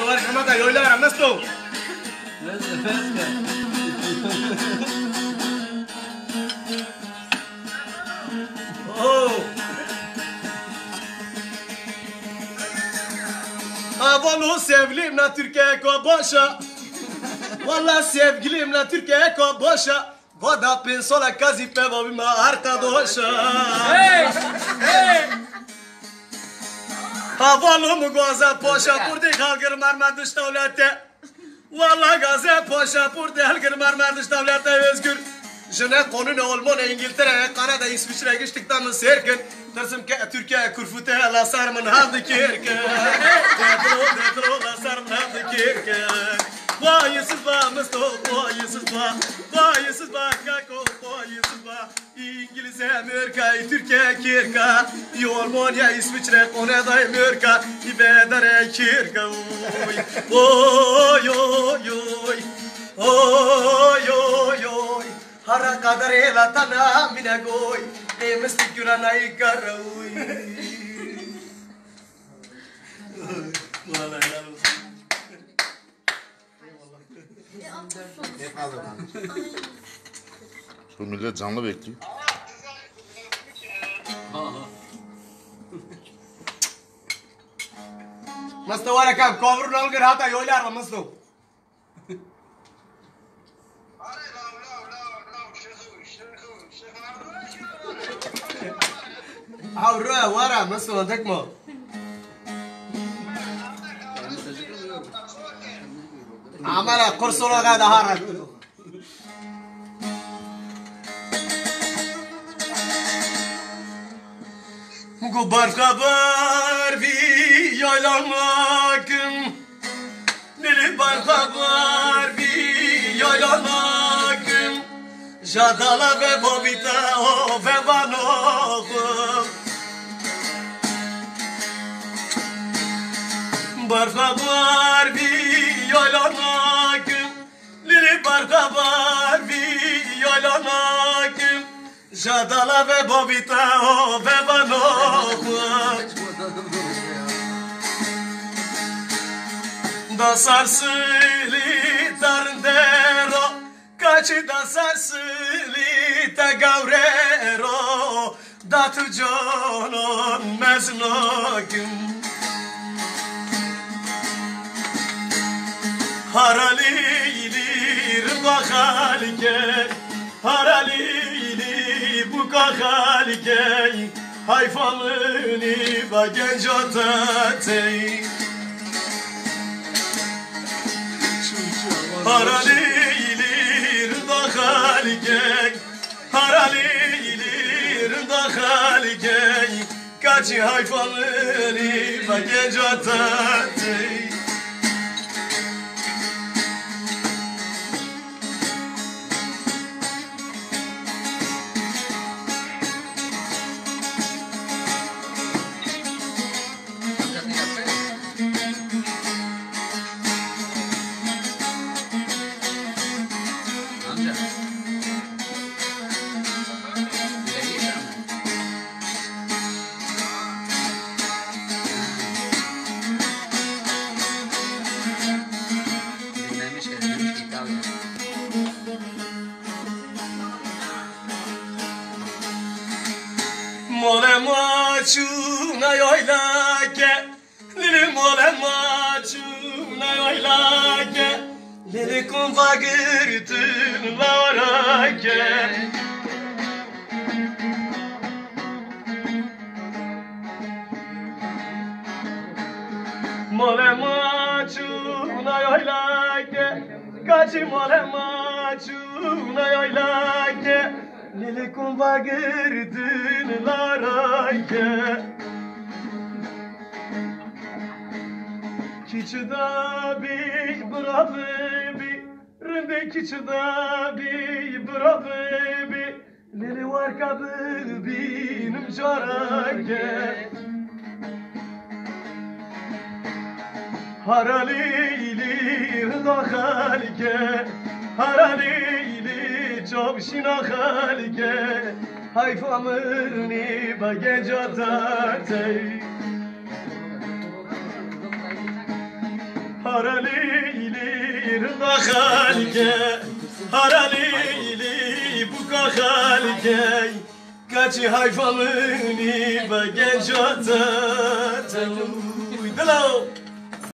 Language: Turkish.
مستوى الحمادة يقول لها مستو Avalı sevgilimle Türkiye başa Valla sevgilimle Türkiye başa Vada pensola kazi pe babima arkadaşa Havalı mı gaza paşa Purdi halgır marmardıç devlete Valla gaza paşa Purdi halgır marmardıç devlete özgür Jene konunu olmalı İngiltere Kanada İsviçre geçtikten mi serkin Tırsım ki Türkiye kurfute la sarmın havdı kirke Dedro la sarmın havdı kirke Vayısız va Mustafa vayısız va kako vayısız va İngiliz Amerika Türkiye kirka Almanya İsviçre Kanada Amerika İbedere kirka Oy oy oy oy oy oy Hara kadar la tana mina goy Mestik yuranay karaoy Vallahi helal olsun Şu millet canlı bekliyor. Mustafa var kam cover nal कर आता यो यार Mustafa Avruya vara Mustafa tekmo Amara kursola gada harak Gubar haber vi yaylamakım Nili bar haber vi yaylamakım Jadala ve bobita o ve vanokum Bar haber vi yaylamakım Nili bar haber vi yaylamakım Jadala ve bobita o ve vanokum Da sarsili tarndero Kaçı da sarsili ta gavrero Da tu canon meznokum Haralilir bakalike Haralilir bu kakalike Hayfalını ba gencotatey Haralilir bakalike Haralilir bakalike Kaçı hayfalını ba gencotatey Mole maçuna yoylake Lili mole maçuna yoylake Lili kumva gırtın laurake Mole maçuna yoylake Kaçı mole maçuna yoylake Lili kumva girdin larayke Kiçida bi bravebi Rinde kiçida bi bravebi Lili var kabı binim carake Haralili rıdakalike Haralili çok şinakalike Hayfamırni bagecatatey Haralili rıdakalike Haralili bukakalike Kaçı hayfalını ve genç atatım Uydalo